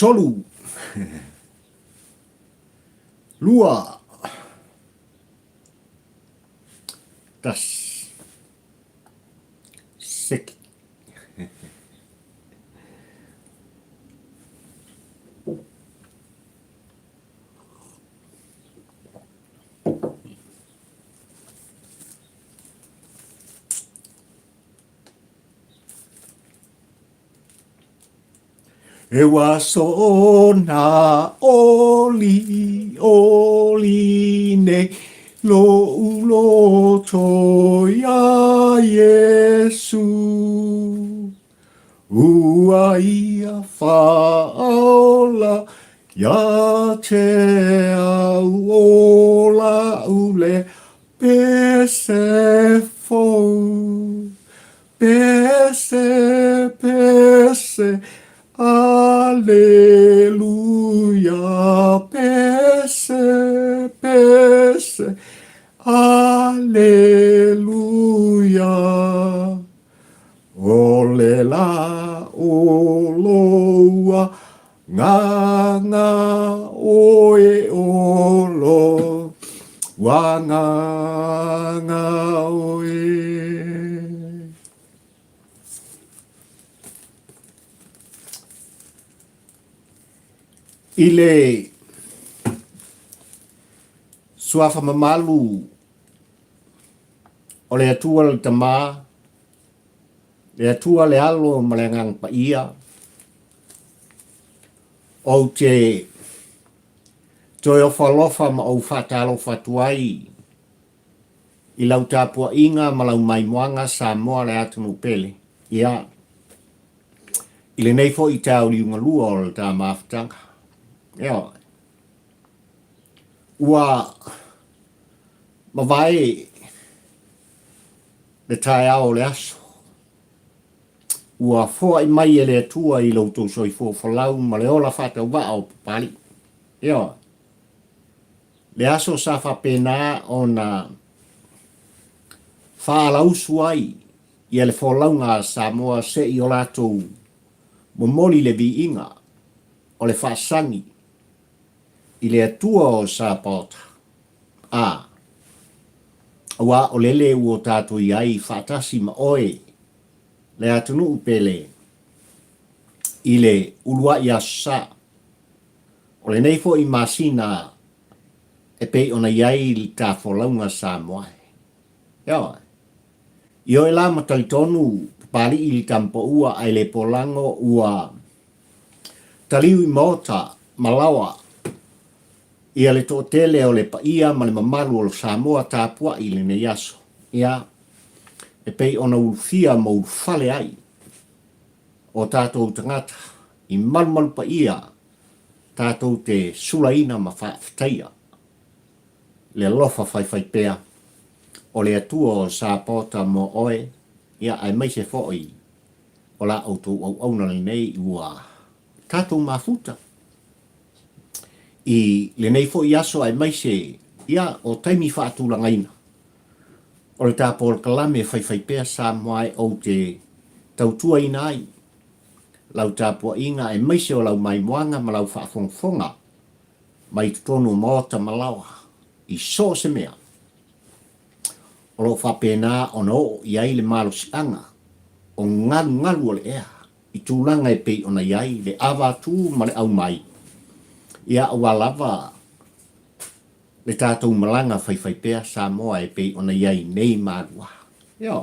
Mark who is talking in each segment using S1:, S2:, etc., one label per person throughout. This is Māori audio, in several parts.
S1: tolu, lua, tas, seki. E waso na oli nei lo ulo toia Yesu. Ua ia whaola ia te au ola ule pese fou. Pese, Alleluia, pese, Alleluia. Ole la oloa, nganga oe olo, wanganga oe. Ile suafa mamalu o le atua le tamā, le atua le alo ma le ngang pa ia, o te toi o whalofa ma o whatalo whatuai, i lau tāpua inga ma lau mai moanga sa moa le atunu pele, ia, i le neifo i tau liunga lua o le tā mawhtanga. Ia, ua mawai le tai ao le aso. Ua fua i mai e le atua i lau tau soi fua whalau ma le ola whata wa o pali. Ia, le aso sa whapena o na whaalau suai i le whalaunga sa moa se i o latou momoli le vi inga o le whaasangi i le atua o sa pota. Awa o lele uo tātou i ai whaatasi ma oe le atunu upele i le ulua i asa. O le neifo i masina e pei ona iai li tā wholaunga sa moai. Ia, i oe la matalitonu pali i li tampo ua ai le polango ua taliu i mota malawa ia le tōtele o le paia ma le mamalu o le Samoa tāpua i le neiaso. Ia, e pei ona ulfia ma ulfale ai o tātou tangata i malumalu paia tātou te sulaina ma whaaftaia. Le lofa whai pea o le atua o sāpota mo oe ia ai mai se fōi o la autou au auna le nei ua tātou mafuta. I le nei fo i aso ai mai se ia o taimi whaatula ngaina. O le tāpō le kalame whai pea sa moai o te tautua ina ai. Lau tāpua inga ai mai se o lau mai moanga ma lau whaafonga mai tutonu mota malawa i so se mea. O lo whapena o no i ai le malo sianga o ngalu o le ea i tūlanga e pei ona iai le awa tū ma le au mai. Ia awa lava le tātou malanga whai pea sa moa e pei ona iai nei marua. Ia.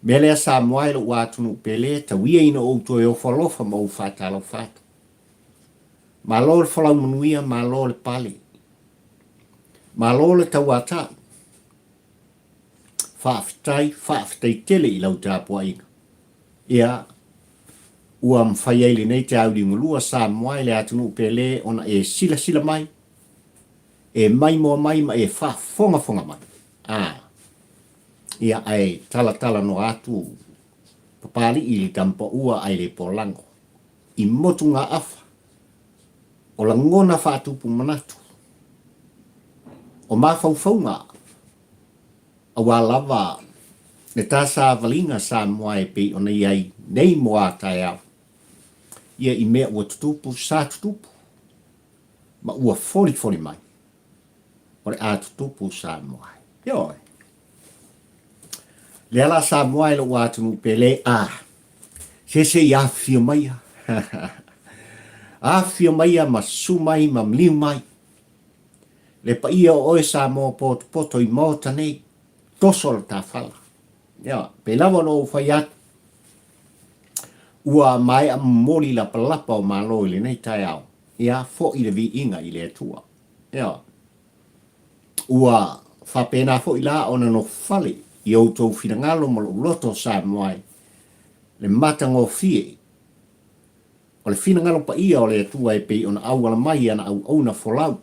S1: Melea sa moa e lo watunu pele ta wia ina o to e o whalofa ma o whatalo whatu. Ma lo le whalau manuia ma lo le pale. Ma lo le tauata. Whaaftai tele i lau tāpua inga. Ia ua mwhai eile nei te au lingulua sa moai le atunu pele ona e sila mai. E mai moa mai ma e fonga mai. Ia ai tala no atu papali i li tampo ua ai le polango. I motu ngā afa. O la ngona whaatupu manatu. O mawhauwhaunga. Awa lava le tā sa valinga sa moa e pei ona iai nei moa tai au. ia i mea ua tutupu sa tutupu ma ua foli mai o le a tutupu sa moai yo le ala sa moai lo wa tunu pele se ia fio mai fio mai ma su mai ma mliu mai le pa ia o e sa mo poto i mota nei tosol ta fala ya pe lava no faiat ua mai a moli la palapa o malo ile nei tai au ia fo i le vi inga i le tua ya ua fa pena fo ila ona no fale i o tau finangalo mo loto sa moai le matango fie o le finangalo pa ia o le tua e pe ona au ala mai ana au ona folau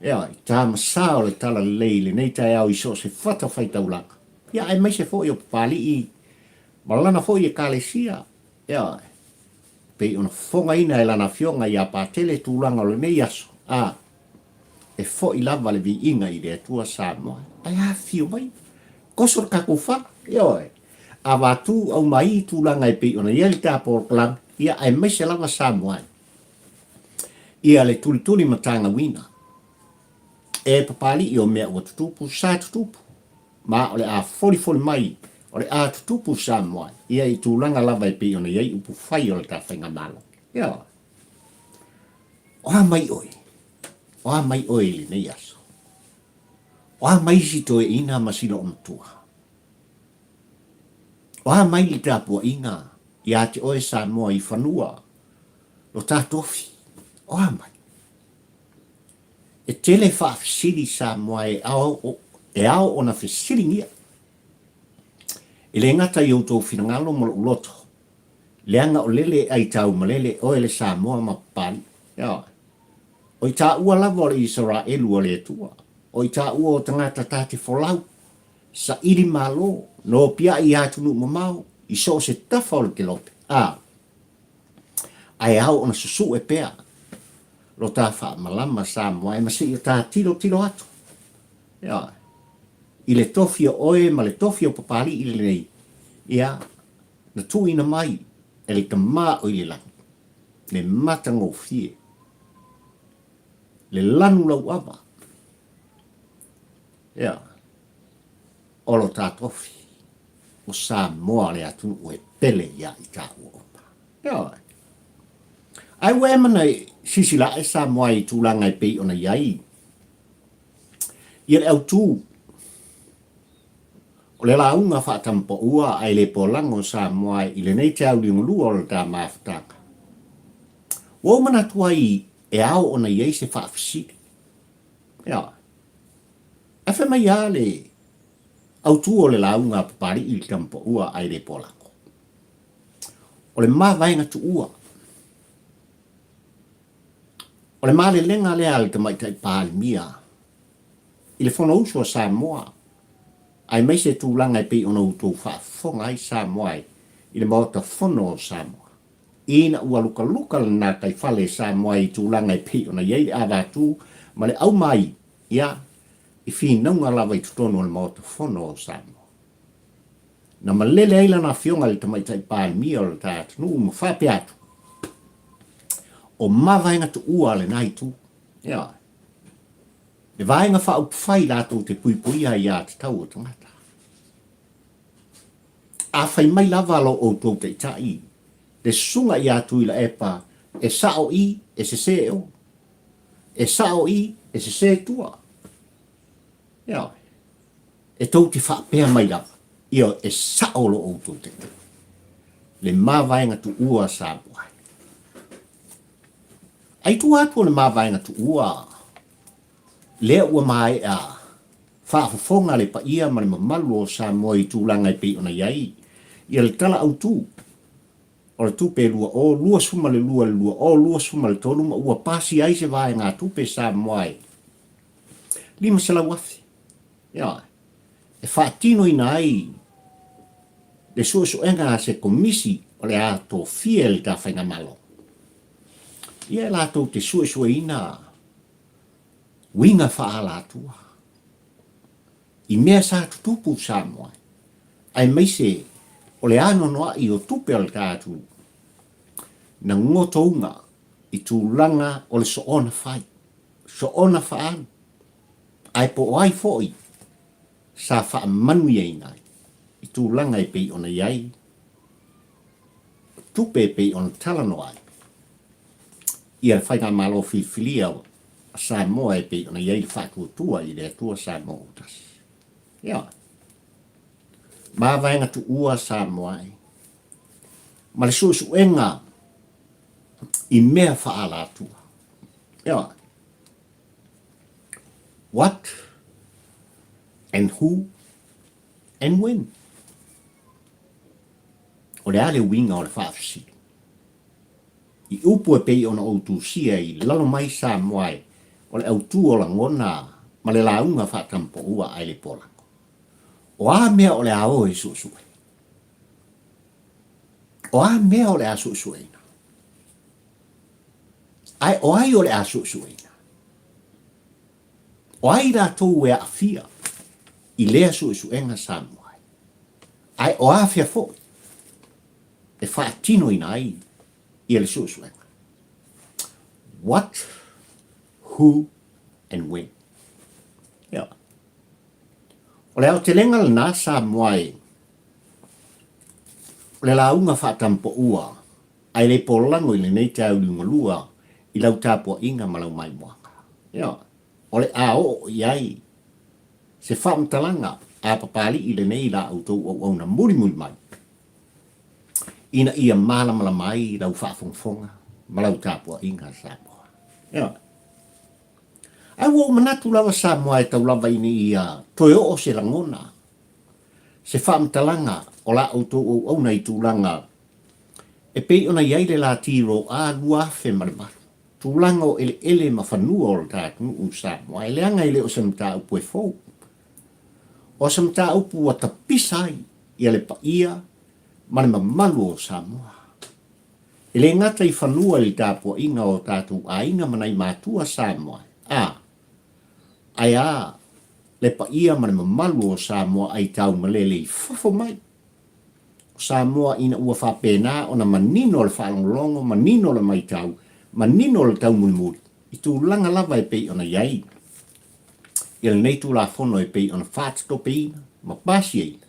S1: ya ta masa o le tala leile nei tai au i so se fata fai taulaka ya ai mai se fo i o pali i malana fo i kalesia ya pe ona fonga ina e lana fionga ia pa tele tulanga o le nei aso e fo i lava le vi inga i le tua sa moa ai fio mai kosor kakufa yo a watu au mai tulanga e pe ona ia le tapo klang ia ai mai se lava sa moa ia le tulituli matanga wina e papali i o mea ua tutupu sa tutupu ma o le a foli mai o le a tutupu sa moa ia i tulanga lava e pe ona iai upu fai o le ta whainga malo ia oa mai oi li nei aso oa mai si toe ina masilo o mtua oa mai li tapua inga ia te oe sa moa i whanua lo tatofi oa mai e tele whaafisiri sa moa e ao ona fisiri ngia e le ngata i outou finangalo mo loto leanga o lele ai tau malele oe le sa moa mapani ia o i tā ua lava o le Israelu o le tua. O i tā ua o tangata tāte folau. Sa iri malo, no pia i atunu mamau, i so se tafa o le kelope. Ai au ona susu e pea. Lo tā wha malama sa moa, e masi i tā tilo atu. Ia. I le tofi o oe, ma le tofi o papali i le nei. Ia, na tu ina mai, e le kamā o i le langi. Le matango fie. Le lanu lau ava. Ia. Olo tātofi. O sa moa le atunu o e pele ia i tā uopa. Ia. Ai wemana sisila e sa moa i tūlanga i pei ona iai. Ia le au tū. O le launga whaatampo ua ai le polango sa moa i le nei te au lingulua o le tā maafutanga. O mana tuai e ao ona iei se whaafisiri. Ia. E wha mai a le au tu o le launga papari i le tampo ua ai le polako. O le Mavaega tu ua. O le male lenga le al te mai tai pāli mia. I le whono usua sa moa. Ai mai se tūlanga e pi ona utu whaafonga ai sa moa i le mauta whono sa moa. Ina ua luka le nā kai whale sa moa i tūlanga e pi ona iei a wātū ma le au mai ia i whinaunga lawa i tutono le mauta whono sa moa. Na ma lele eila na fionga le tamaitai pāli mia o le tātu nu ma whape atu. O Mavaega tu ua le nai tu. Ia. Le vaenga wha upwhai lātou te pui ai a te tau o tangata. A whai mai lava lo o tau te itai. Le sunga i atu i la epa e sao i e se se o. E sao i e se se tua. Ia. E tau te whapea mai lava. Ia e sao lo o tau te tau. Le Mavaega tu ua sa buai. Ai tu atu le Mavaega tu ua. Le ua mai a whaafafonga le pa ia ma le mamalu o sa moa i tūlanga i pe ona iai. Ia le tala au tū. O le tupe lua o lua suma le lua o lua suma le tolu ma ua pasi ai se vae ngā tupe sa moa i. Lima se la wafi. Ia. E whaatino ina ai. Le Suesuega se komisi o le a tō fie le ta whainga malo. Ia la tō te Suesuega winga Faalatua. I mea sa tutupu sa moa. Ai mai se o le ano noa i o tupe al tātu. na ngotounga I tūlanga o le soona whai. Soona whaan. Ai po ai foi. Sa wha manu iei ngai. I tūlanga I pei ona iai. Tupe pei ona talano ai. Ia whai ngā malo whiwhilia a Samoa e pei ona iei le whātua I le atua Samoa utas. Ia. Mavaega Tuua Samoa ai. Ma le Suesuega I mea Faalatua. Ia. What and who and when. O le ale winga o le whaafisi. I upu e pei ona outu sia I lalo mai Samoa ai. O le autu o la ngona ma le launga whaatampo ua ai le pola. O a mea o le ao e Suesue. O a mea o le a Suesuena. Ai o ai o le a Suesuena. O ai la tau e a fia. I lea Suesuenga Samoa. Ai o a fia fo. E whaatino ina ai. I le Suesuenga. What, who, and when. Yeah. O le au te lenga le nā Samoa e. O le launga whaatampo ua. Ai le polango I le nei tau lunga lua. I lau tāpua inga malau mai moanga. Yeah. O le ao iai. Se whaamtalanga a papali I le nei la autou au na muri mai. Ina ia mala mai lau whaafongfonga. Malau tāpua inga Samoa. Yeah. Ai wo manatu lava Samoa e tau lava ini ia toe o se langona. Se whaamtalanga o la autou au nei tūlanga. E pei ona iai le la tiro a luafe maramaru. Tūlanga o ele ma whanua o le tātunu u Samoa. E leanga ele o samta upu e fau. O samta upu wa tapisai ia le paia mane mamalu o Samoa. E le ngata I whanua I tāpua inga o tātu a inga manai mātua Samoa. Ai a le paia mane mamalu o Samoa ai tau malele I fafo mai. Samoa ina ua whapena o na manino le whalongolongo, manino le mai tau, manino le tau mulimuri. I tūlanga lava e pei ona iai. Ia le nei tū la whono e pei ona whātitope ina, ma pasi eina.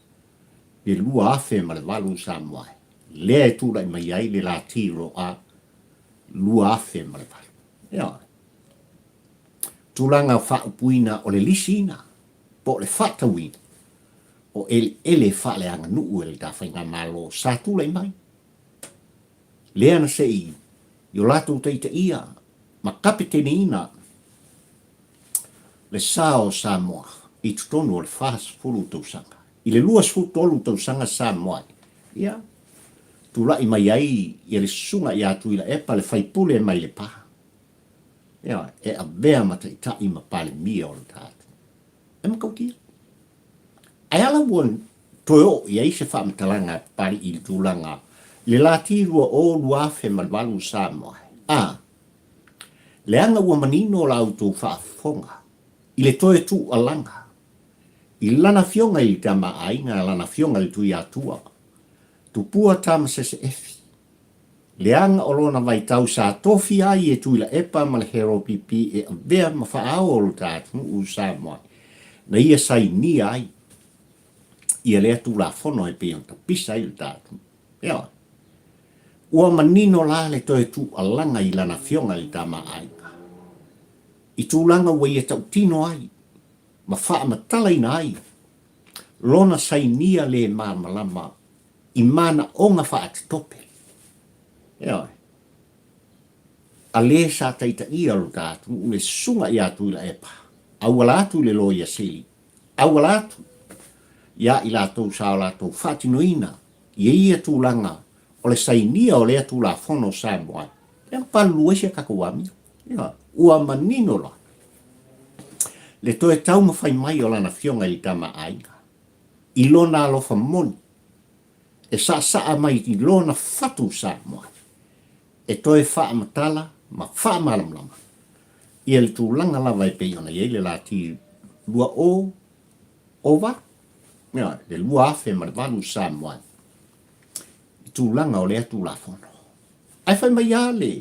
S1: Le lua afe ma le walu Samoa. Lea e tūla I mai iai le la tiro a lua afe ma le walu. Ia. Tūlanga whaupuina o le lisina, po le whatawina. O ele whale anga nuu ele ta whainga malo sa tūla I mai. Lea na sei, I o lato teita ia, ma kapitene ina, le sao Samoa, I tutonu o le whas fulu tausanga. I le luas fulu tolu tausanga Samoa. Ia, tūla I mai ai, I le sunga I atu ila epa le whaipule mai le paha. Ia, e a bea mata I ta I ma pale mia o le tātu. E ma kaukia. Ai ala won toyo I eise whaamtalanga pari I tūlanga. Le lati rua o luafe malwalu Samoa. Le anga ua manino la auto whaafonga. I le toe tu alanga. I lana fionga I tama ainga lana fionga I tui atua. Tu pua tama sese efi. Le anga o lona vai tau sa tofi ai e tui la epa ma le hero pipi e avea ma whaao o lo tātu u Samoa. Na ia sai ni ai. Ia lea tu la fono e pe on tapisa I le tātu. Ia. Ua manino la le toe tu alanga I lana fionga I tama ainga. I tūlanga wei e tau tino ai. Ma wha matala ina ai. Lona sai nia le malama. I mana onga wha atitope. Ia. A le sa taita ia lo tātu. Le sunga I atu ila epa. Awala atu le loia seli. Awala atu. Ia I lātou sa o lātou whatinoina. Ia ia tūlanga. O le sainia o lea tūla whono Samoa. Ia palu e se kakawami. Ia. Ua manino la. Le toe tau mawhai mai o lana fionga I tama ainga. I lona alofa moni. E saa mai I lona fatu Samoa. E toe wha matala ma wha malamlama. Ia le tūlanga lava e pei ona iei le lati lua o wa. Ia, le lua afe ma le walu Samoa. I tūlanga o lea tūla whono. Ai whai mai ale.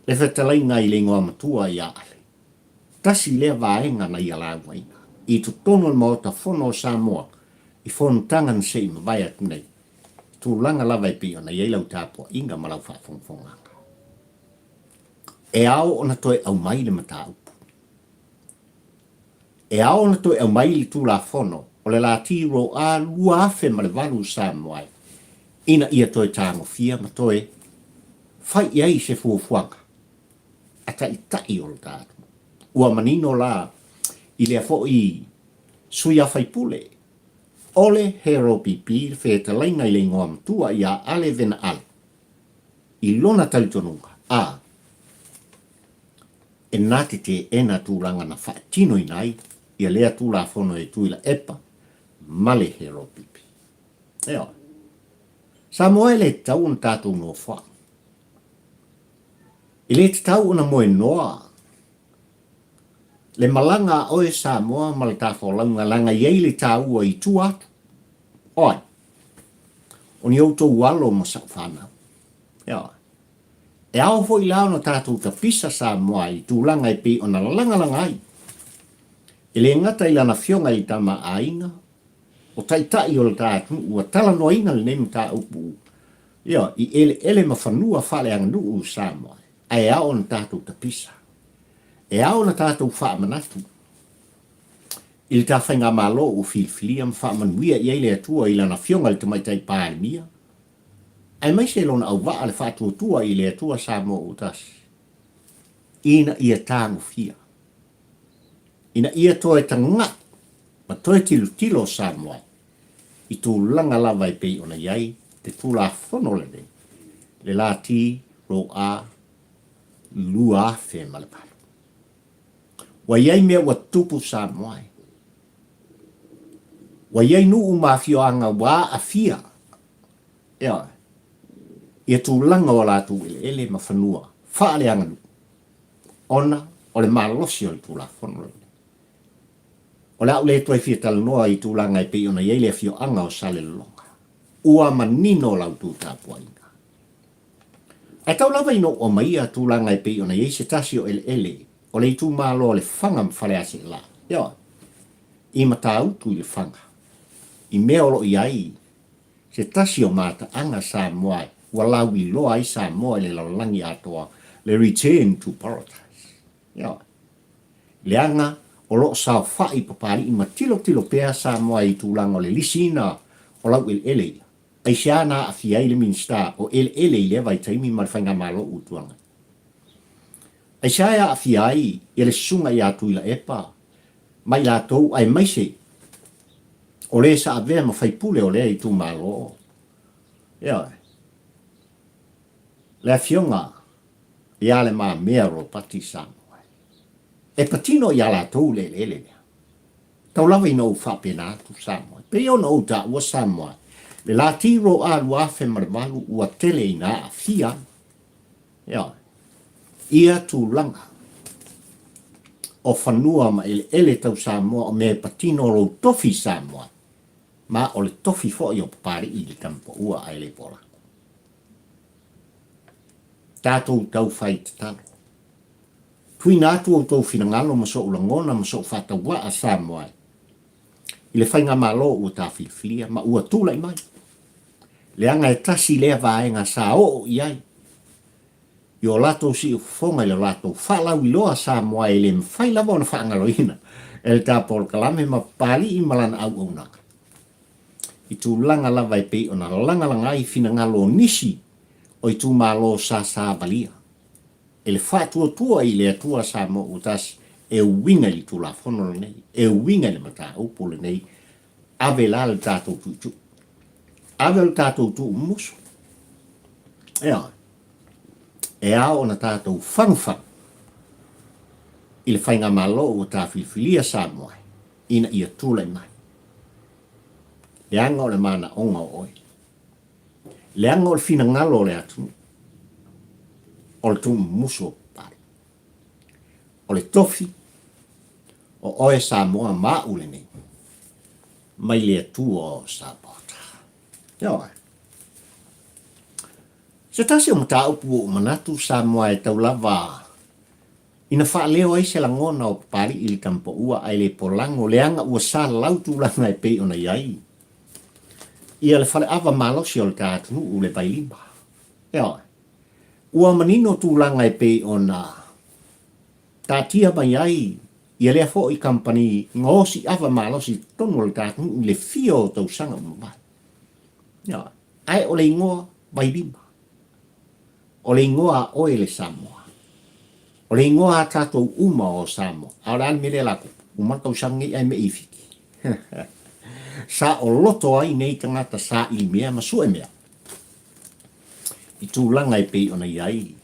S1: Le whetalai ngai le ngoa matua i ale. Tasi lea vaenga na ia la waina. I tu tono le maota fono o Samoa. I fono tangan se i mawai atu nei. Tu langa lava i pio na iei lau tāpua inga malau whaafonga. E ao ona toe au mai le mata upu. E ao ona toe au mai li tu la fono. O le la tiro a lua afe ma le valu Samoa. Ina ia toe tango fia ma toe fai iai se fuafuanga. Ata i tai o le tātu. Ua manino la i lea fo i suia fai pule. Ole hero pipi feta laina i le ngoa mtua ia ale vena ale. I lona talitonunga. E nati te ena tūranga na whaatino i nai. Ia lea tūla fono e tuila epa. Male hero pipi. Eo. Samoa le tau un tātou no wha. I le tau una moe noa. Le malanga oe Samoa ma le tāwho langa langa iei le tāua i Tuua. Oi. O ni auto walo ma sa whanau. Eo. E ao hoi lao na tātou ta pisa Samoa i tūlanga i pi o na langa ai. E le ngata i lana fionga i tama ainga. O taitai o le tātou ua tala no inga le nemu tā upu. Ia, i ele ma whanua whale anga nuu Samoa. Ai ao na tātou ta pisa. E ao na tātou wha manatu. I le tā whainga malo o filfilia ma wha manuia i eile atua i lana fionga le tamaitai pālimia. Ai mai se lona au waa le whātua tua i le atua Samoa o tasi. Ina ia tāngu fia. Ina ia toe tangat. Ma toe tilo Samoa. I tū langa lava i pei ona iai. Te tūla whono le ne. Le la ti ro a lua fe malapalo. Wa iai mea wa tupu Samoa. Wa iai nuu mafio anga wa a fia. Ea. Ia tūlanga o lātu ele ma whanua. Whaale anganu. Ona o le malosi o le tūla whono. O le au le toi fia talanoa i tūlanga i pei ona iei le fio anga o sale longa. Ua manino lau tū tāpua inga. Ai tau lava ino o maia tūlanga i pei ona iei se tasi o ele. O le tū malo le whanga mwhare ase la. Ia. I mata autu i le whanga. I mea olo i ai. Se tasi o mata anga Samoa. Walau i loa i Samoa le laulangi atoa le return to paradise. Ia. Le anga o lo sa whai papari i matilo pea Samoa i tūlanga o le lisina o lau ele. Ai siana a fiai le minsta o ele i lewa i taimi marwhainga malo utuanga. Ai siaya a fiai i le sunga i atu i la epa. Mai la tau ai maise. O le sa avea ma whaipule o le i tū malo. Ia. Le fionga ia le ma mea ro pati Samoa. E patino ia la tau le. Tau lava i nou whapena tu Samoa. Pe o nou ta ua Samoa. Le la tiro a luafe marwalu ua tele ina a fia. Ia. Ia tu langa. O whanua ma ele tau Samoa o me patino ro tofi Samoa. Ma o le tofi fo i o papari i le tampo ua a ele pola. Tātou tau whai te talo. Tui nātu o tau whinangalo ma so ulangona ma so whatawa a Samoa. I le whainga malo ua tā whilwhilia ma ua tūlai mai. Le anga e tasi lea vaenga sa o iai. I o lato si ufonga i le lato whalau i loa Samoa e le mwhai lava ona whaangaloina. E le tāpol kalame ma pali i malana au unaka. I tū langa lava i pei ona langa langai whinangalo nisi o i tū malo sa valia. E le whātua i le atua Samoa o tasi e winga li tū la whono nei. E winga li mata upo le nei. Ave la le tātou tū. Ave le tātou tū musu. Ea. E ao na tātou whangwhang. I le whainga malo o tā whilwhilia Samoa. Ina ia tūlai mai. Le anga o le mana onga o oi. Le anga o le fina ngalo le atu. O le tu musu o pari. O le tofi. O oe Samoa mau le nei. Mai le atu o Sabota. Ia. Se tasi o mata upu o manatu sa moa e tau lava ina wha leo ai se langona o pari ili kampo ua ai le polango leanga ua sa lau tūlanga e pei ona iai. Ia le whale awa malosi o le tātunu u le pailima. Ea, ua manino tūlanga e pei ona tātia mai ai ia lea fo i company ngosi awa malosi tonu le tātunu le fio o tau sanga umai. Ea, ai o le ingoa pailima. O le ingoa oe le Samoa. O le ingoa tātou uma o Samoa. Aoran mele lako, umatau sangi ai me ifiki. Sa o loto ai nei tangata sa i mea masue mea. I tūlanga e pei ona iai.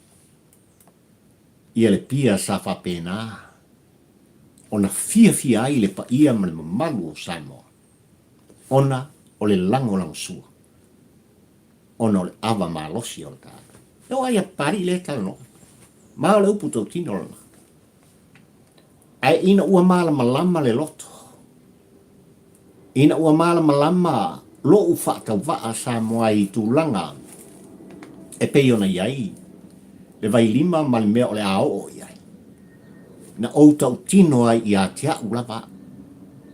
S1: Ia le pia sa whapena. Ona fia ai le pa ia male mamalu o Samoa. Ona o le lango lang sua. Ona o le awa malosi o le tātou. Eo ai a pari le talo. Maa le upu tau tino lana. Ai ina ua mala malama le loto. Ina ua mala malama lo u whaatau waa sa moa i tūlanga. E pei ona iai. Le vai lima mali mea o le ao o iai. Na o tau tino ai i a tia ula wa.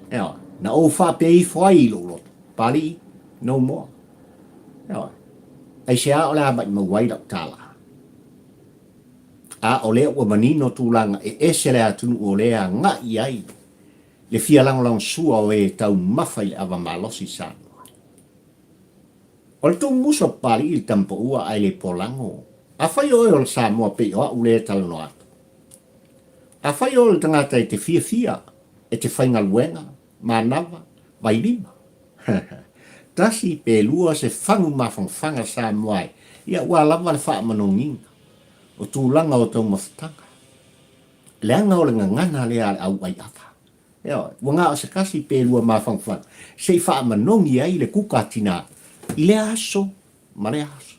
S1: Eo, na o wha pei fwai lo loto. Pari, no more. Eo, ai se a o le abai mawai lau tala. A o lea ua manino tūlanga e ese lea tunu o lea ngā iai. Le fia lang sua o e tau mawhai le awa malosi sānua. O le tō muso pari i tampo ua ai le polango. A whai o e o le Samoa pe o a ule talo no atu. A whai o le tangata e te fia e te whainga luenga, manawa, vai lima. Tasi pe lua se whangu mawhangwhanga Samoa ia ua lava le wha manonginga. O tūlanga o tau mawhatanga. Leanga o le ngangana lea au ai apa. Ea, wanga o se kasi pēlua mawhangwhanga. Se wha manongi ai le kukatina. I le aso, ma le aso.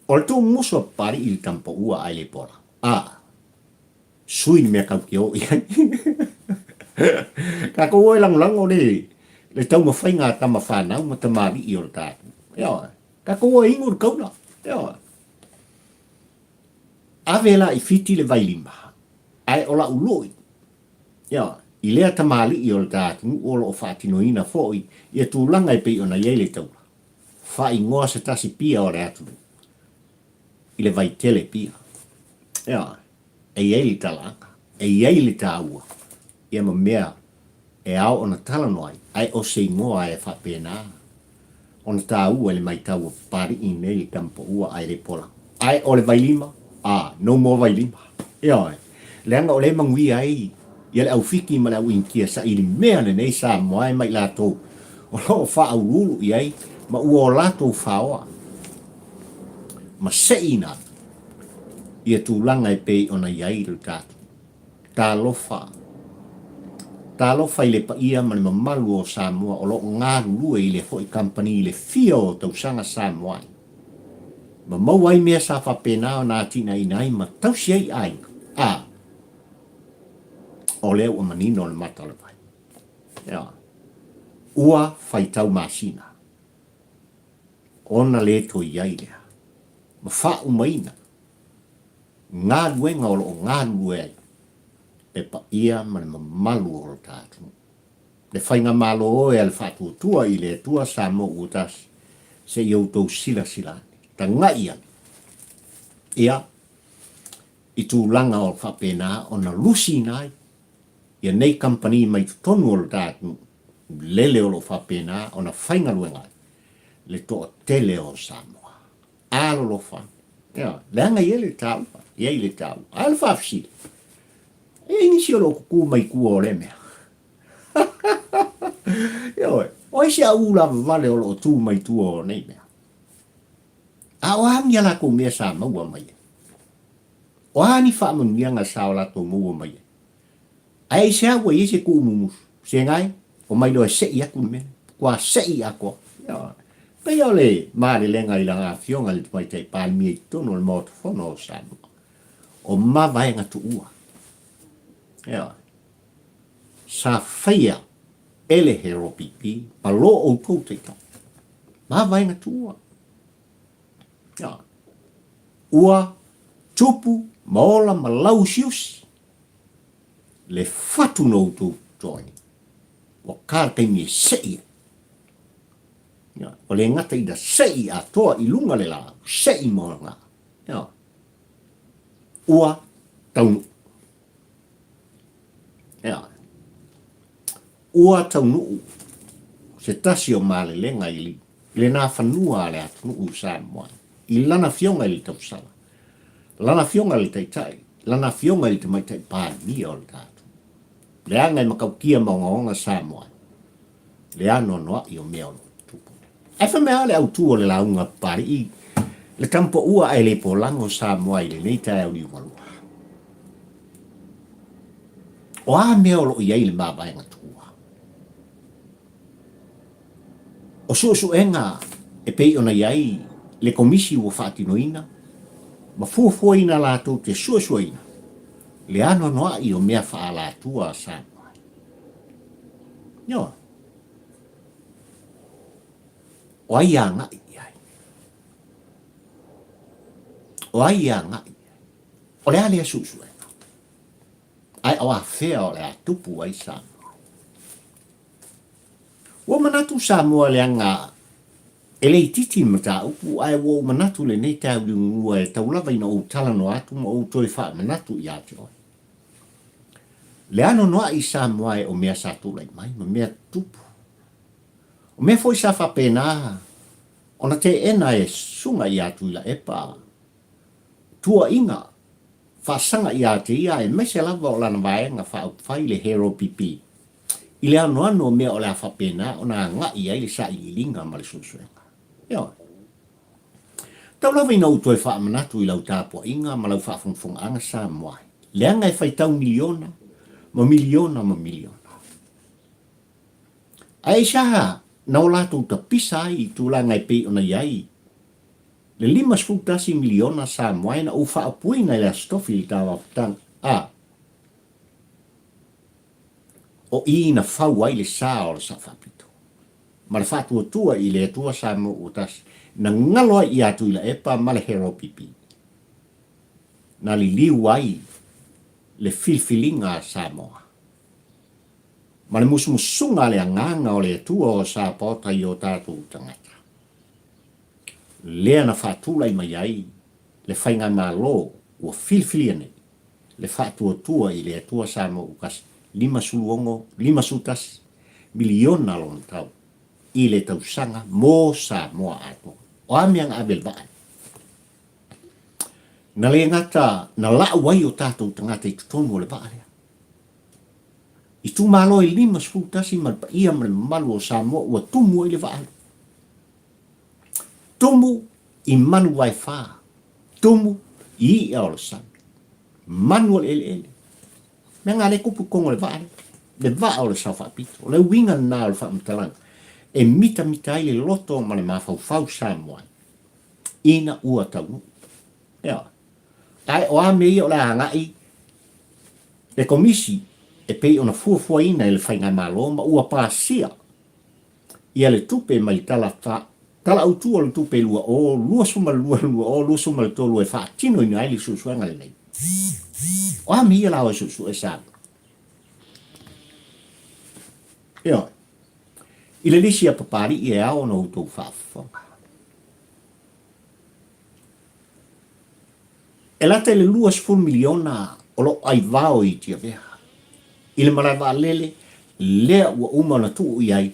S1: O le tō muso pari i le tampo ua ai le pora. Sui ni mea kau ki o iai. Ka ko lang o le tau mawhainga tama whanau ma tamari i o le tātu. Ea, ka ko ingur kauna. Ea, avela i fiti le vai lima. Ai ola uloi. Ia, i lea tamali i o le tātunu o lo o whaatinoina foi i a tūlanga i pei ona iei le taula. Wha i ngoa se tasi pia o le atunu. I le vai tele pia. Ia, e iei le talanga. E iei le tāua. Ia ma mea e au ona talanoai. Ai o se ngoa e whapena. Ona tāua le mai tāua pari i nei le kampo ua ai le pola. Ai o le vai lima. No more vai lima. Ia, leanga o le mangui ai. Ia le au fiki ma le au inkia sa ili mea le nei sa moai mai lato. O lo wha au lulu i ai. Ma ua o lato whaoa. Ma se ina. Ia tūlanga e pei ona iai le tātu. Tā lofa. Tā lofa i le pa ia ma le mamalu o Samoa. O lo ngā lue i le hoi company i le fia o tausanga Samoai. Ma mau ai mea sa whapena o nā tina i nai ma tausi ai. O leo o manino le mata le vai. Ia. Ua whai tau masina. Ona le to iai lea. Ma wha umaina. Ngā luenga o lo ngā lue ai. E pa ia ma le mamalu o lo tātu. Le whainga malo o e al whatu tua i le tua sa mo utas. Se iau tau sila silani. Ta ngai an. Ia, i tūlanga o whapena o na lusi nai. Ia nei company mai tonu o le tātu. Lele o lo whapena o na whainga luenga. Le toa tele o Samoa. Alo lo wha. Ia, leanga ia le tau. Ia i le tau. Alo whafsi. E inisi o lo kuku mai kua o le mea. Ia oe. Oi se a ula vale o lo tū mai tua o nei mea. O ani ala ko mea sa maua mai. O ani wha manuianga sa o lato maua mai. Ai se awa i se ku mumus. Se ngai, o mai loa sei aku mea. Kua sei ako. Pei o le maare lenga i langa fionga le mai tei palmi e tono le motofono o Samoa. O Mavaega Tuua. Sa whaia ele he ropipi, pa lo o tō te tau. Mavaega Tuua. Ia. Ua tupu maola malau siusi. Le fatu no tu toi. Wa karkai ni sei. Ia. O le ngata ida sei a toa I lunga le la. Sei mo nga. Ia. Ua taunu. Ia. Ua taunu. Se tasi o male lenga ili. Le na fanua le atu nuu sa moa. I lana fionga ili tau sala. Lana fionga ili taitai. Lana fionga ili tamaitai pānia o le tātu. Le angai makau kia maunga sa moa. Le ano noa I o mea o tupu. E wha mea le au tua le launga pari I. Le tampo ua ai le po lango sa moa I le nei tai au ni umalua. O a mea o lo I ai le Mavaega tua. O Suesuega e pei ona iai le komisi ua whaatinoina. Ma fuafuaina lātou te Suesuega. Le ano noa I o mea Faalatua sa moa. Nioa. O ai a ngai iai. O ai a ngai. O le ale a Suesuega. Ai o a whea o le a tupu ai sa moa. Wa manatu sa moa le anga ele titi mata upu ai wo manatu le nei tau lungua e tau lava ina o tala no atu ma o toi wha manatu I ate oi. Le ano noa I sa moa e o mea sa tula I mai, ma mea tupu. O mea foi sa wha pēnā, ona te ena e sunga I atu ila e pā. Tua inga, wha sanga I ate ia e mese lava o lana vaenga wha au whai le hero pipi. I le ano mea o le a whapena o nā ngā I ai le sa I linga ma le Suesuega. Ia. Tau lawa ina utoi wha manatu I lau tāpua inga ma lau whafungfung anga sa moai. Le anga e whai tau miliona, ma miliona, ma miliona. Ai saha, nau lātou ta pisa I tūlanga I pei ona iai. Le 5 miliona sa moai na u whaapuina I le stofi I tāwa putang. O I na whau ai le sā o le sa whapito. Ma le whātua tua I le tua sa mo utas. Na ngaloa I atu I la epa ma le hero pipi. Na li liu ai le filfilinga sa moa. Ma le musumusunga le anganga o le tua o sa pota I o tātou tangata. Lea na whātula I mai ai le whainga mā lo ua filfiliane. Le whātua tua I le tua sa mo ukas. 5 sutas miliona lon tau I le tau sanga mo sa moa ato. O amiang abel vaan. Na le ngata na la wai o tātou tangata I tutonu o le vaan. I tu malo I 5 sutas I malpa ia mre malu o sa moa ua tumu I le vaan. Tumu I manu wai wha. Tumu I o le sami. Manu ele. Mea ngā le kupu kongo le vaa. Le vaa o le sau whaapito. Le winga nā o le whaamtalanga. E mita ai le loto ma le mawhau sa moai. Ina ua tau. Ea. Ai o a mei o le hangai. Le komisi e pei ona fuafua ina e le whainga malo ma ua pāsia. Ia le tupe mai tala autu o le tupe lua o lua suma o lua suma le tolu e whaatino ina ai le Suesuega le nei. O a mia la o su e sa. Ia. I le lisi a papari I e ao no utou whaafonga. E lata le 2 miliona o lo ai vao I tia vea. I le malava lele, lea ua uma na tuu I ai.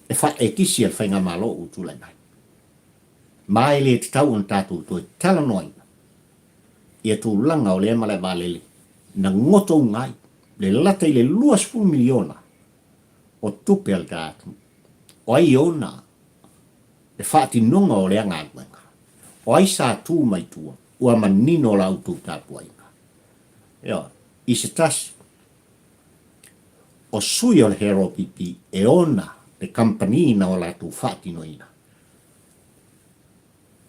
S1: E wha e kisi al whainga malo utu lai mai. Mai le te tau an tātou toi tala noina. Ia tu langa o le male valele na ngoto ngai le lata I le 2 miliona o tupe al tātu o ai ona e whaati nonga o le angātuenga o ai sa tū mai tua ua manino la utu tāpua inga ia I se tasi o sui o le hero pipi e ona le company na o la tu whaati noina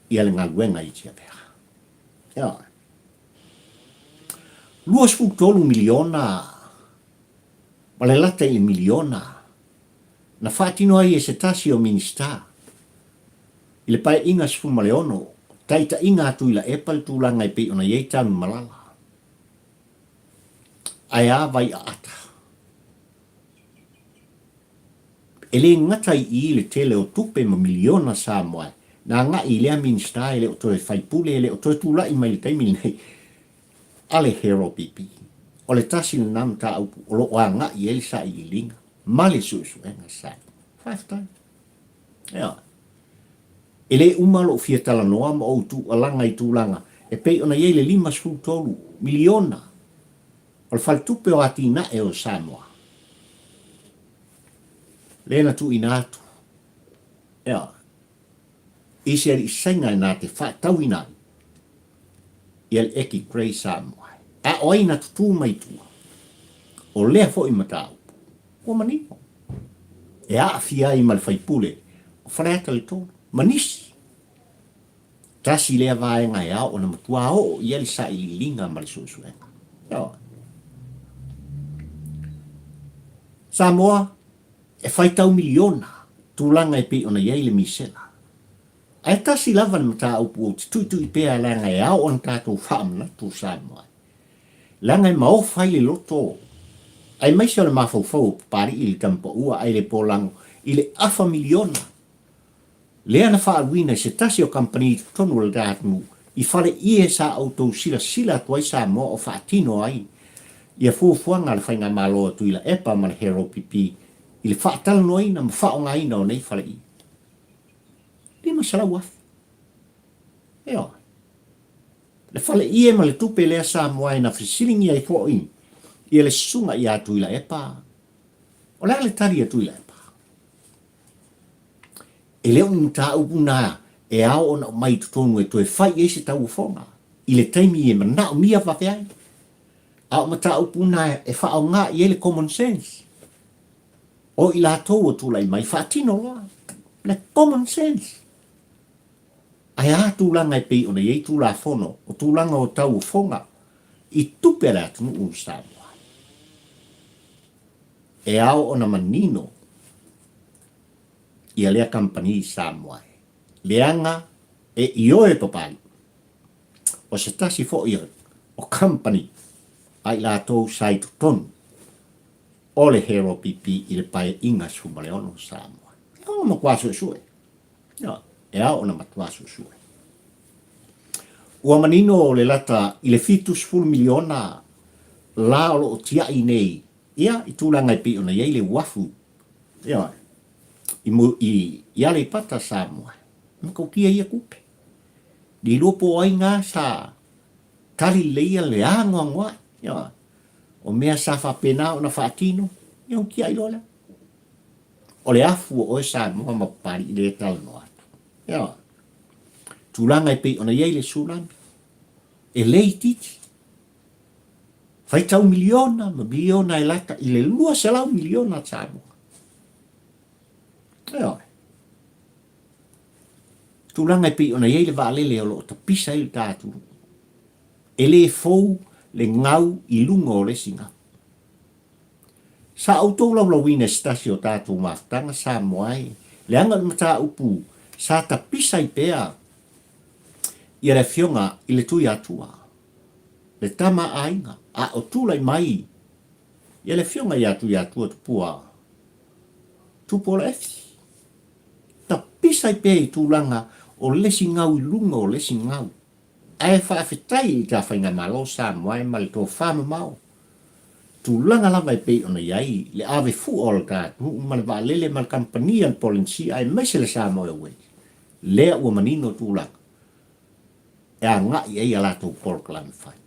S1: ia le ngātuenga I tia pēha ia 2 miliona ma le lata I miliona na whaatino ai e se tasi o minista I le pai inga sifuru ma le ono, taita inga atu ila epal tūlanga i pe ona iei tanu malala. Ai a vai a ata. E le ngata i le tele o tupe ma miliona sa moai, na nga i lea minsta ele o toe faipule ele o toe tūla i mai le taimili nei, ale hero pipi. O le tasi le nam ta au o lo wa nga i ele sa i linga, male Suesuega sa. 5 times. Yeah. Ele umalo fia tala noa ma o tu alanga i tūlanga, e pei ona iei le 5 miliona. O le faltupe o ati na e o Samoa. Lena tu ina atu. Ea. Isi ari isainga na te whaatau ina. Ia le eki Grey Samoa. A o aina tutu mai tua. O lea fo i matau. O manino. E a fia i mal faipule. O whareata le tōru. Manisi. Tasi lea vaenga e au o na matua o ia le sa i linga mal Suesuega. Ea. Samoa. E whaitau miliona, tūlanga e pe ona iei le misela. Ai tasi lava na mata upu o tutu i pea langa e au on tātou whaamna tū Samoa. Langa e mao whai le loto. Ai maisi o le mawhauwhau pari i le tampa ua ai le pōlango i le afa miliona. Lea na whaaruina se tasi o company tonu le dātunu i whare ie sa autou sila tuai Samoa o whaatino ai. Ia fuafuanga le whainga maloa tu ila epa ma le hero pipi. I le whaatala no ina, ma whaonga ina o nei whale i. Lima salau afi. Eo. Le whale i e ma le tupe lea Samoa na whisiringi ai fo in. I le sunga i atu ila epa. O lea le tari atu ila epa. E leo ni ta upuna e ao ona o mai tutonu e toe whai e se tau whonga. I le taimi e mana o mia whawheai. A o mata upuna e whaonga i ele common sense. O i la tau o tūlai mai whaatino loa. Le common sense. Ai a tūlanga e pei ona iei tūla whono, o tūlanga o tau o whonga, i tupe la tunu un Samoa. E ao ona manino, i a lea company Samoa. Leanga e ioe papali. O se tasi fo i o company, ai la tau sai tutonu. O le hero pipi i le pae inga suma le ono Samoa. E o ma kua Suesue. E a o na matua Suesue. Ua manino o le lata i le fitus 10 miliona la o lo tia i nei. Ia i tūlanga i pi ona iei le wafu. Ia i ale pata Samoa. Ma kautia ia kupe. Di lopo ai ngā sa tali leia le angoa ngoa. Ia o mea safa pena o na whaatino, iau kia i lola. O le afu o e Samoa ma pari i le tala no atu. Ia, tūlanga i pei o na iei le sulami. E lei titi. Whaitau miliona, ma biliona e lata, i le lua selau miliona Samoa. Ia, tūlanga i pei o na iei le vaalele o lo o tapisa i le tāturu. E le fou, le ngau i lunga o le singa. Sa autou laulawina stasi o tātou maftanga Samoa ai, le anga mata upu, sa tapisa i pea, i le fionga i le tui atua. Le tama ainga, a o tūlai mai, i le fionga i atu i atua tupua. Tupo le efi. Tapisa i pea i tūlanga o lesi ngau i lunga o lesi ngau. Ai whaafetai i ta whainga malo Samoa e mali tō whama mau. Tūlanga lava i pei ona iai, le ave fu o le tātu, mali waalele mali kampanian polinsi, ai maise le Samoa e wei. Lea ua manino tūlanga. E a ngā i ei ala tō polkalami whai.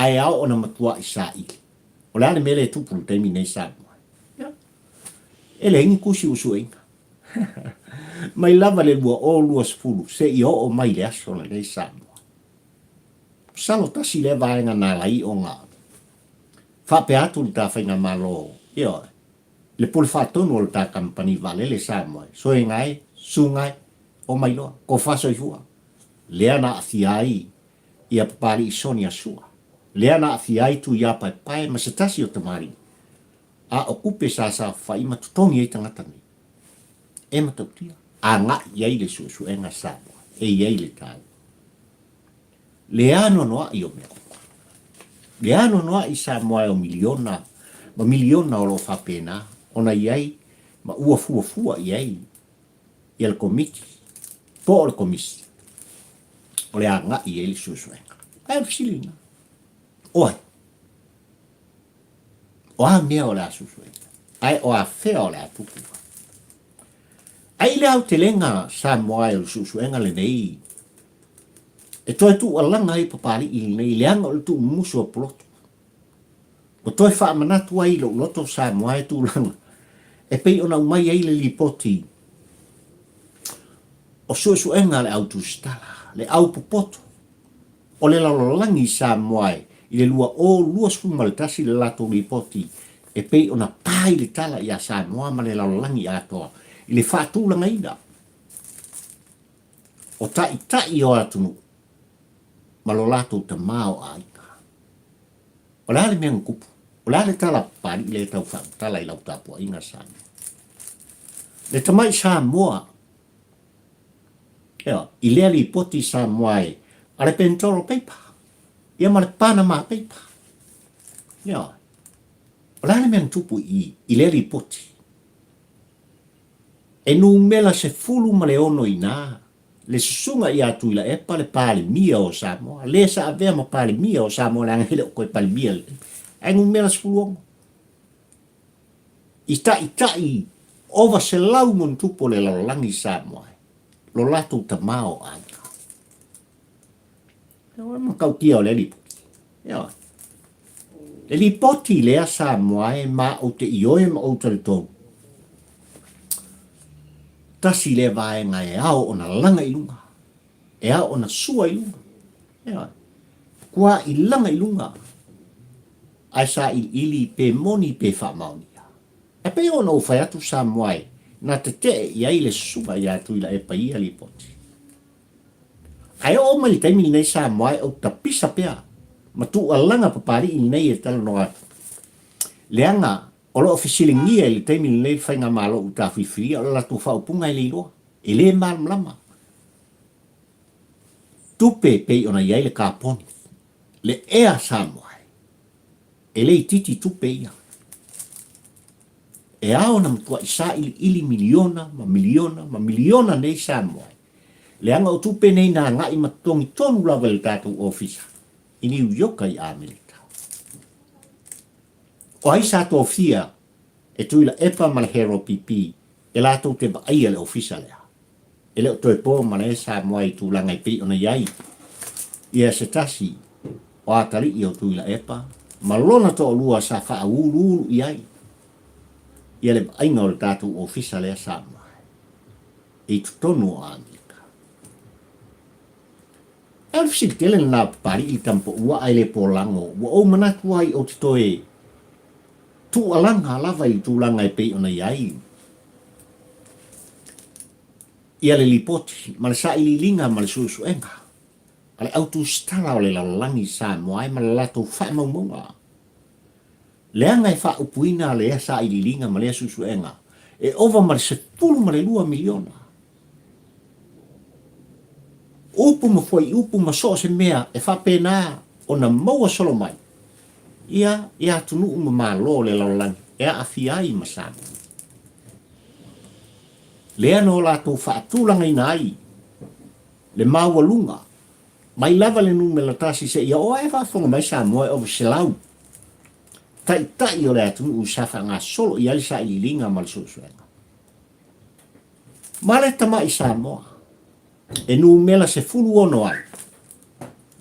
S1: Ai au ona matua i sa i. O le ane mele tupulu teimi nei Samoa. E le ingi kusi usu inga. Mai lava le lua o lua sfulu, se i o mai le aso le nei Samoa. Salo tasi le vaenga na lai o ngā. Whape atu li ta whainga malo, le pule whatonu o le ta kampani vale le Samoa. So e ngai, sungai, o mai loa, ko whaso i hua. Lea na awhiai, i a papari i soni a sua. Lea na awhiai tu i a pai ma se tasi o tamari. A o kupe sa whaima tutongi e tangatani. E matautia. anga iai le suesuenga Samoa, iai le tau. Le ano noa i o mea. Le ano noa i Samoa o miliona o lo whapena, ona iai, ma ua fua iai, i al komiti, po o le komisi, o le anga iai le suesuenga. Ai o fisilina. Oi. O a mea o le suesuenga. Ai o a fea o le atuku. Ai le au te lenga Samoa o le suesuenga le nei, e toi tu alanga i papari i nei leanga o le tu musu o poloto. O toi wha manatu ai lo loto Samoa e tu langa. E pei ona umai ai le lipoti. O suesuenga le au tu stala, le au popoto. O le lalolangi Samoa i le lua sfumaltasi le lato lipoti. E pei ona pai le tala i a Samoa ma le lalolangi atoa. I le whaatulanga ina. O tai o atunu. Ma lo lato ta mao aika. O le ale mea ngupu. O le ale tala pari le tau whaatala i lau tapua inga Samoa. Le tamai Samoa. I lea li poti Samoa e. Ale pentoro peipa. Ia ma le Panama peipa. O le ale mea ngupu i lea li poti. E nu mela se fulu ma le ono i nā. Le susunga i atu ila e pale pale mia o Samoa. Le sa avea ma pale mia o Samoa le angele o koe pale mia. E ngu mela se fulu ongo. I tai ova se lau mon tupo le lalolangi Samoa. Lo lato ta mao aika. Ma kau tia o le lipoti. Le lipoti lea Samoa e ma o te ioe ma o te tonu. Tasi le vaenga e ao ona langa i lunga. E ao ona sua i lunga. Kua i langa i lunga. Ai sa i ili pe moni pe whamaunia. E pe ona o whai atu Samoa e. Na te te i aile sunga i atu ila e pa ia li poti. Ai o mali taimi nei Samoa e o ta pisa pea. Ma tu alanga papari i nei e tala no atu. Leanga o lo ofisilingia i le taimi nei whainga malo u ta whiwhiri, o la tu whaupunga i le iroa. E le malama. Tupe pei ona iai le kāponi. Le ea Samoa. E le titi tupe ia. E ao na mtua isa ili miliona nei Samoa. Le anga o tupe nei na ngai matongi tonu lawa le tātou ofisa. Ini uyoka i Amerika. O ai sa to fia e tuila epa ma le hero pipi e la to te baia le ofisa lea. E le to e po ma le Samoa i tūlanga i pi ona iai. Ia se tasi o atari i o tuila epa ma lona to o lua sa wha ulu iai. Ia le bainga o le tātou ofisa lea Samoa. E tutonu o Amerika. Elfisi tele na pari i tampo ua ai le polango. Ua o manatu ai o te toe tu alanga lava i tūlanga i pei ona iai. Ia le lipoti, ma le sa ili linga ma le suesuenga. Ale autu stala o le lalangi Samoa ma le lato wha maumonga. Leanga e wha upuina le sa ili linga ma le suesuenga. E ova ma le 10 miliona. Upu ma foi, upu ma so se mea e wha pena o na maua solo mai. Ia tunu uma malo le lalangi. Ia afiai ma Samoa. Lea no la tō whaatūlanga i nai. Le maua lunga. Mai lava le nume la tasi se ia o e whaafonga mai Samoa o se lau. Tai o le atunu usafa ngā solo i alisa i linga ma le Suesuega. Ma le tama i Samoa. E numela se fulu ono ai.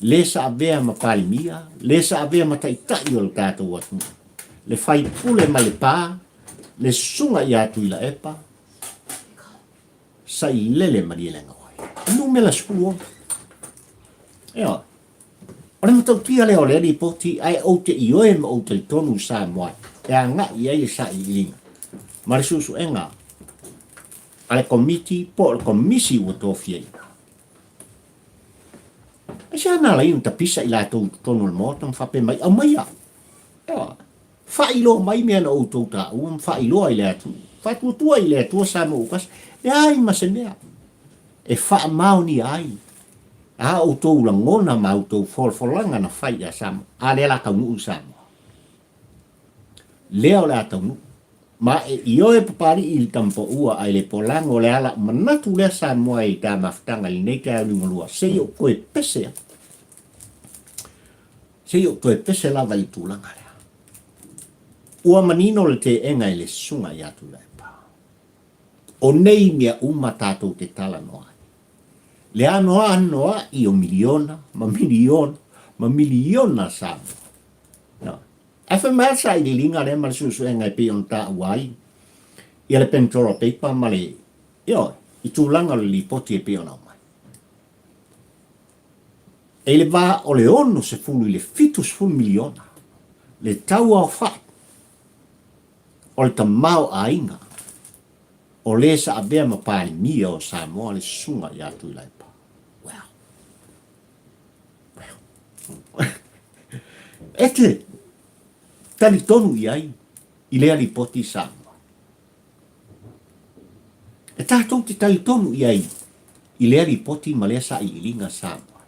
S1: Le sa avea ma palimia. Le sa avea ma tai o le tātou atu. Le fai pule ma le pā. Le sunga i atu i la epa. Sa i lele ma lielenga oi. Numela se fulu ono. Eo. O le matautia le o le li poti ai o te ioe ma o te tonu Samoa. E a ngā i ai sa i linga. Ma le Suesuega. Ale komiti po le komisi ua tofia ina. E se ana la inu tapisa i la tonu le mota mwhape mai au mai au. Ewa. Whailo mai mea na outou ta ua mwhailo ai le atu. Faalatua i le tua sa mo ukas. Le ai ma se mea. E wha mau ni ai. A o tō langona ma o tō folfolanga na whai a Samoa. A le la kau nuu Samoa. Leo le atau nuu. Ma i oe papari i tampo ua ai le polango le ala manatu le Samoa i tā maftanga i nei kai anu malua. Se i o koe pese. Se i o koe pese lava i tūlanga lea. Ua manino le te enga i le sunga i atu le pa. O nei mea uma tātou te tala noa. Le anoa anoa i o miliona, ma miliona Samoa. No. E wha mea sa i linga le ma Suesuega e pe on ta uai. I le pentoro peipa ma le, i tūlanga le lipoti e pe on au mai. E le va o le ono se fulu i le fitus fulu miliona. Le tau au whai. O le tamau a inga. O le sa abea ma pāli mia o Samoa le sunga i atu i laipa. Ete, tali tonu i ai, i lea li poti Samoa. E tātou te tali tonu i ai, i lea li poti ma lea sa i ilinga Samoa.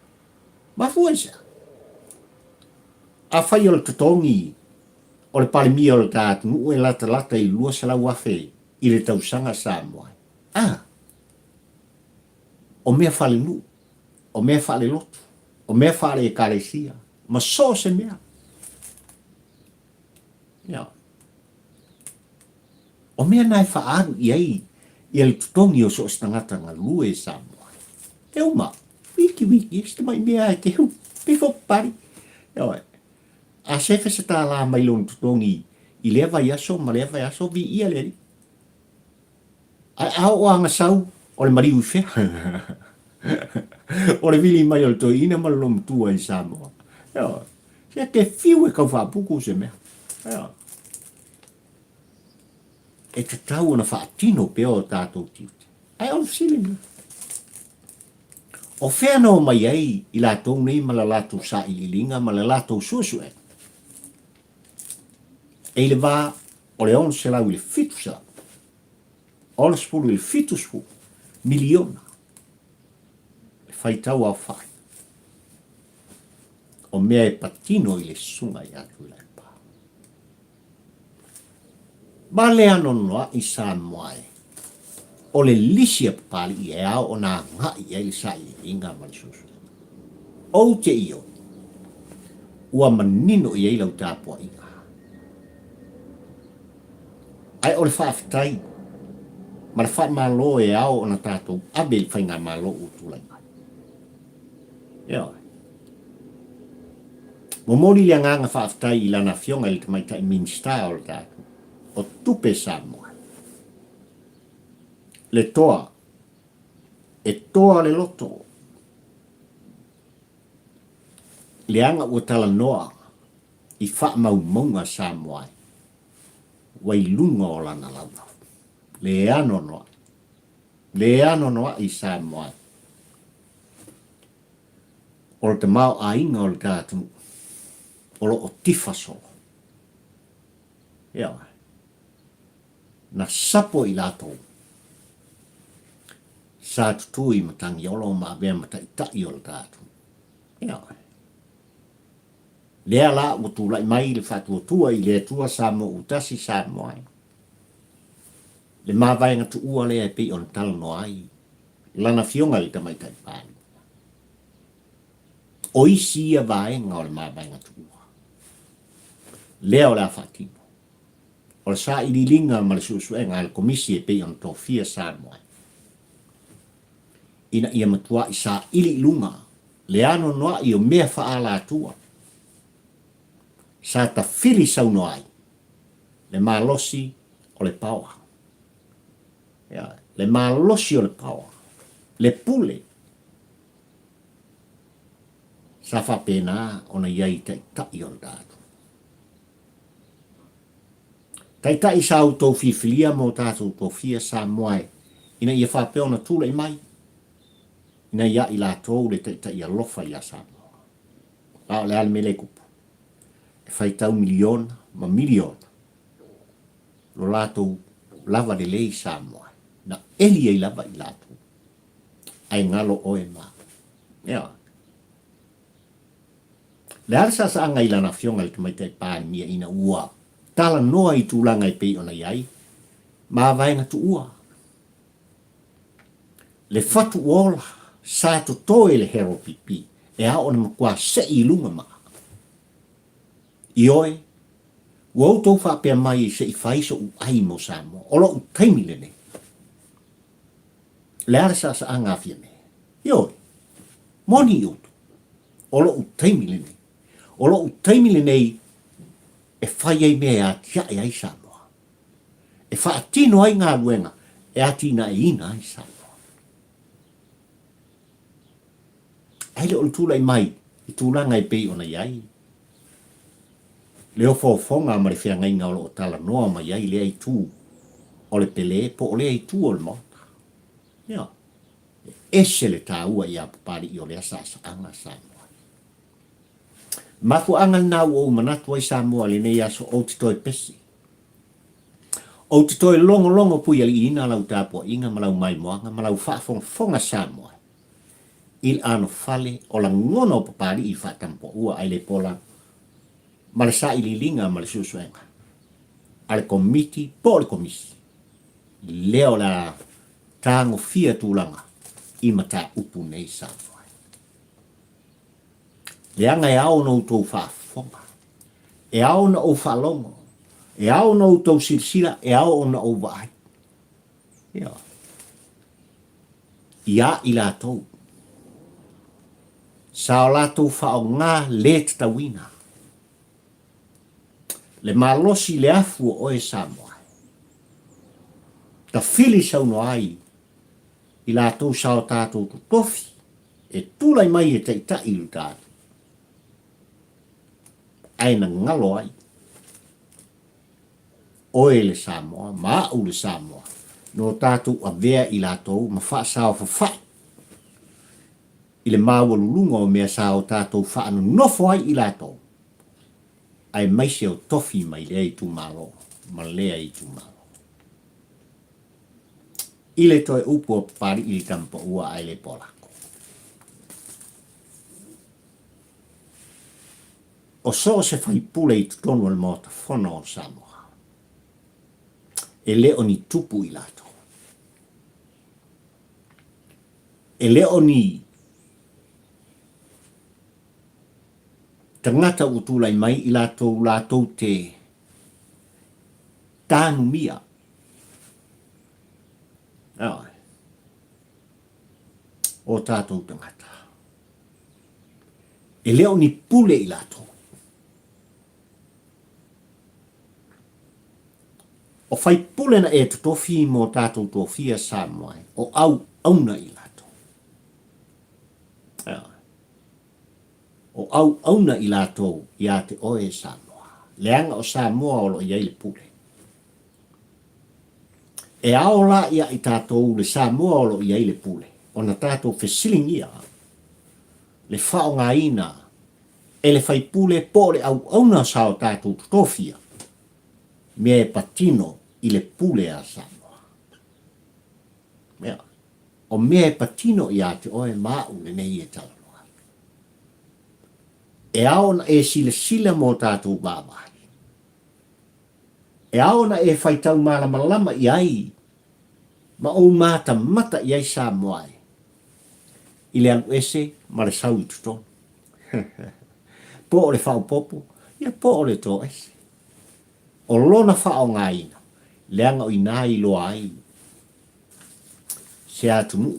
S1: Ma fuesa. A whai o le tatongi, o le palimia o le tātu, nuu e lata i lua sa la wafe, i le tausanga Samoa. O mea whale nu, o mea whale lotu, o mea whale e kālesia, ma so se mea. O mea nai whaaru i ai, i el tutongi o so stangata ngā lue Samoa. E uma, wiki, este mai mea e te hu, pifo pari. A sefe se tā la mai lon tutongi, i lea vai aso, ma lea vai aso, vi ia leri. A o anga sau, o le mariu i whea. O le vili mai o le toi ina malom tua i Samoa. Se te fiu e kau whapuku se mea. E te tau ona whaatino peo o tātou tiuti. Ai on sili mea. O whea no mai ai i la tau nei ma la latou sa i linga ma la latou Suesuega. E le va o le on se lau i le fitu sa. O le spulu i le fitu spu. Miliona. E whai tau au whai. O mea e patino i le sunga i atu i le pa. Ma le anonoa i Samoa e. O le lisia pali i e au o nā ngai e sa i inga malisusu. O te io. Ua manino i eilau tāpua inga. Ai o le whaafitai. Ma le wha malo e au o na tātou abe i whainga malo o tūlai mai. Mo mori le nganga whaafitai i lana fionga i te maita i minsta o le tātou. O tupe Samoa. Le toa. E toa le loto. Le anga ua tala noa i wha mau maunga Samoa. Wai lunga o lana launa. Le ano noa. Le ano noa i Samoa. O le te mau a inga o le tātu. O lo o tifaso. Na sapo i lato. Sa tutui matangi olo ma avea matai o le tātu. Lea la utu lai mai le Faalatua i le tua Samoa utasi Samoa. Le Mavaega Tuua lea e pei on tala no ai. Lana fionga le tamaitai pāni. O isi ia vaenga o le Mavaega Tuua. Lea o le awhatino. O le sa ili linga ma le Suesuega le komisi e pei on tofia Samoa. Ina ia matua i sa ili lunga. Le ano noa i o mea Faalatua. Sa ta fili sau no ai. Le malosi o le paua. Le malosi o le paua. Le pule. Sa fa pena ona iai tai o le datu. Tai sa auto fifilia mo tātou tofia Samoa. Ina ia fa pe ona tūlei mai. Ina ia i la tōu le tai a lofa i a Samoa. Lao le almele kupu. E fai tau miliona, ma miliona. Lo latou lava le lei Samoa. Na eli ei lava I latu. Ai ngalo oe ma. Ia. Le alsa sa anga ilana fionga le tumaita pānia ina ua. Tala noa I tūlanga I pei ona iai. Mavaega Tuua. Le fatu ola sa to toe le hero pipi. E a ona makua se I lunga ma. I oe. Wau tau whapea mai se I whaiso u ai mo Samoa. Olo u taimi le ne. Le alsa sa anga fia me. I oe. Moni I utu. Olo u taimi le ne. Olo u taimi le nei e whai ai mea a tia e ai Samoa. E wha atino ai ngā luenga e atina e ina ai Samoa. Aile o tūlai mai I tūlanga I pei ona iai. Leo whauwhonga ma le whia ngai ngā o tala noa ma iai le ai tū o le pele po o le ai tū o le mota. Ia. Ese le tā ua I a papari I o le asa anga Samoa. Mafu anga nau o manatu ai Samoa le nei aso o te toi pesi. O te toi longo pui ali ina lau tāpua inga malau mai moanga malau whaafonga Samoa. Il ano fale o la ngono papari I whaatampo ua ai le pola ma le sa ililinga ma le Suesuega. A le komiti po le komisi. Leo la tango fia tūlanga I mata upu nei Samoa. Le anga e ao no tau whaafonga. E ao na o whalongo. E ao no tau silsila. E ao na o waai. Ia. Ia I la tau. Sa o la tau whao ngā le tatawina. Le malosi le afu o e Samoa. Ta fili sau no ai. I la tau sa o tātou tofi. E tūlai mai e teita ilu tātou. Aina ngalo ai. Oe le Samoa, maa le Samoa. No tātou a vea I lātou, ma wha sao whawhai. I le māua lulunga o mea sao tātou wha anu nofo ai I lātou. Ai maise o tofi mai lea I tu malo, ma lea I tu malo. I le toi upo o pari I le tampa ua ai le polako. O so se fai pule I tutonu al mota fono o Samoa. E leo ni tupu I lato. E leo ni tangata utulai mai I lato te tānu mia. O tātou tangata. E leo ni pule I lato. O fai pule na e tutofi mo tātou tofia Samoa. O au auna I lato. O au auna I lato I a te oe Samoa. Leanga o Samoa o lo I le pule. E aola ia I tātou le Samoa o lo I le pule. O na tātou fesilingia. Le whao ngā ina. E le fai pule po le au auna sao tātou tutofia. Mea e patino I le pule a Samoa. Mea. O mea e patino I a te oe mau le nei e talanoa. E aona e sila mo tātou bāwai. E aona e whaitau malama I ai. Ma o mata mata I ai Samoa. I le alu ese ma le sau I tutonu. Po o le whao popo. Ia po o le tō ese. O lona whao ngā ina. Leanga o ina I loa ai. Se atunu.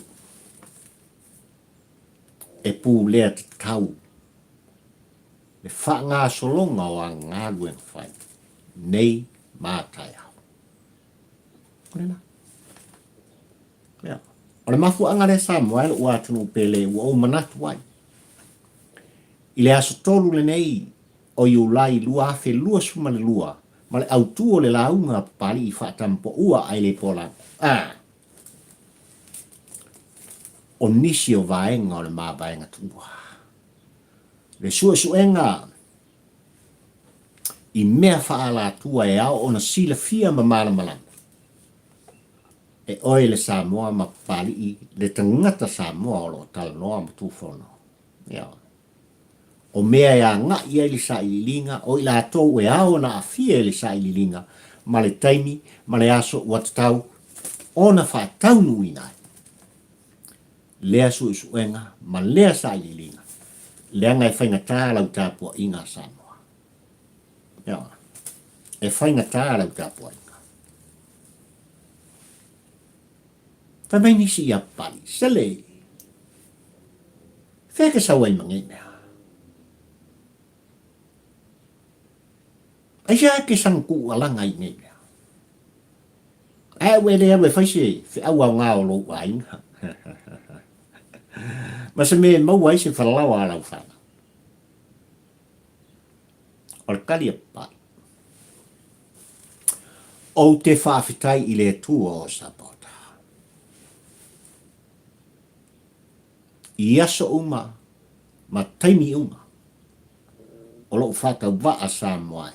S1: E pū lea te tau. Le wha ngā solonga o a ngā luen whai. Nei mātai au. Korena. Lea. O le mafu anga le Samoa o atunu pele o manatu wai. I le aso tolu le nei o I ulai lua afe lua suma le lua. Ma le autu o le launga pali I whaatampo ua ai le pola. O nisi o vaenga o le Mavaega Tuua. Le Suesuega I mea Faalatua e ao ona sila fia ma malamalama. e oe le Samoa ma pali I le tangata Samoa o lo tal noa ma tufono. Ia. O mea ia nga ia ili sa ililinga, o ila atou e ao na afia ili sa ililinga, ma le taimi, ma le aso watatau, ona wha taunu ina. Lea Suesuega, ma lea sa ililinga. Lea ngai whainga tā lau tāpua inga Samoa. Ia. E whainga tā lau tāpua inga. Whamai nisi ia pali, sele. Wheka sawai mangina. Ai siya ke sangku alanga I ngai. Ai wele awe whaise, awa ngā o lo wainga. Masa me mawai se whalawa alau whana. O kari a pai. O te whawhitai I le Tuua o Sapota. I aso uma, ma taimi uma. O lo whaka waa Samoa.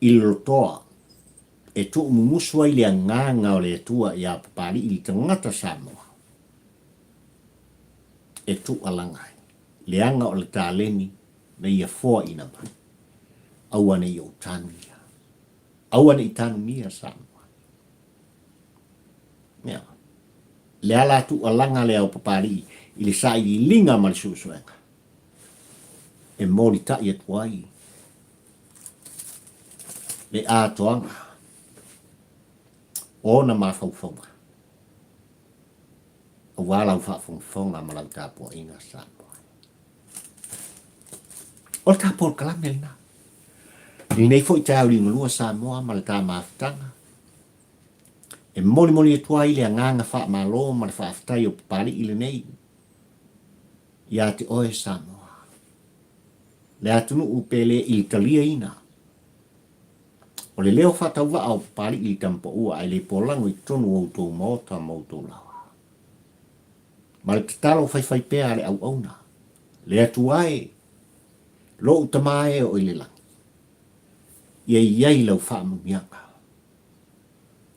S1: I lotoa. E tu mumusua I le nganga o le Tuua I a papari I tangata Samoa. E tu alangai. Le anga o le tāleni na ia fōa ina mai. Awane I o tānuia. Awane I tānuia Samoa. Mea. Le ala tu alanga le au papari I le sa I linga ma le Suesuega. E mori ta I atuai. Le atoanga. Ona mawhauwhaunga. O wala u whawhauwhaunga ma lau tāpua inga Samoa. O tāpua kalamelina. Ni nei fo I tāu ringalua Samoa ma le tā mawhitanga. E moli e tua I le nganga wha malo ma le whaafitai o papari I le nei. Ia te oe Samoa. Le atunu upele I talia ina. O le leo whatauwa au papari I tampo ua ai le polango I tonu o tō mota mo tō lawa. Ma le tatalo whai pēa le au auna. Le atuae. Lo utamae o I le langi. Ia iai lau whaamu mianga.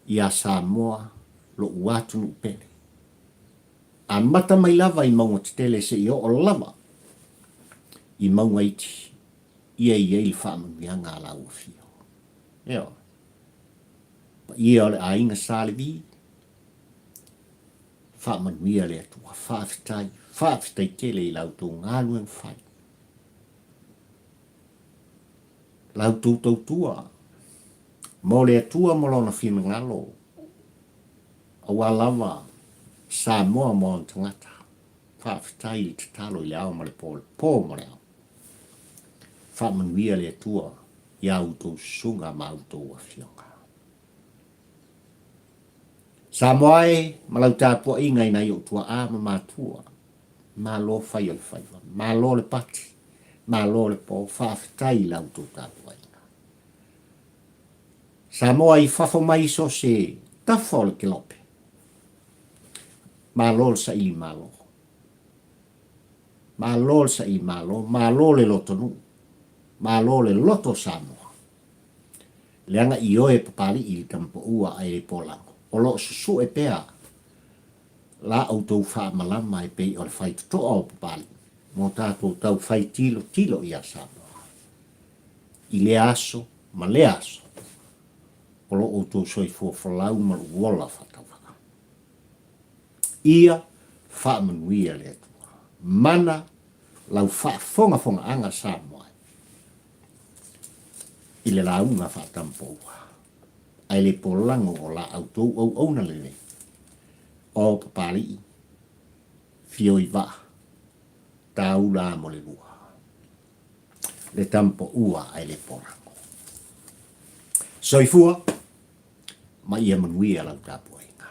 S1: Ia Samoa lo uatunu upele. A mata mai lava I maunga tele se I o lava. I maunga iti. Ia iai whaamu mianga la ua fio. Ia. Ia le ainga salibi. Whaamu ia le atua. Whaafitai tele I lau tō ngāluen whai. Lau tūtau tua. Mo le atua mo lona whina ngalo. Awa lava. Samoa mo an tangata. Whaafitai I te talo I le ao ma le pō mo le ao. Whaamanuia le atua. Ia utou sunga ma utou awhionga. Samoa e malau tāpua ingai na I o tua ama mātua. Mā lo whai o le whaiwa. Mā lo le pati. Mā lo le pō whaafitai lau tō tāpua inga. Samoa I whafo mai so se tafo le kilope. Mā lo le sa ili mā lo. Mā lo le sa ili mā lo. Mā lo le lotonu. Mā lo le loto Samoa. Leanga I oe papari I tampo ua ai le polango. O lo susu e pea. La autou wha malama e pei o le whai tutoa o papari. Mo tātou tau whai tilo I a Samoa. I le aso, ma le aso. O lo autou soi fuafalau ma uola whatawaka. Ia wha manuia le atua. Mana lau wha fonga anga Samoa. I le launga wha tampo ua. Ai le polango o la autou au na le. O papari. Fio I wa. Tau la mo le lua. Le tampo ua ai le polango. Soifua. Ma ia manuia lau tāpua inga.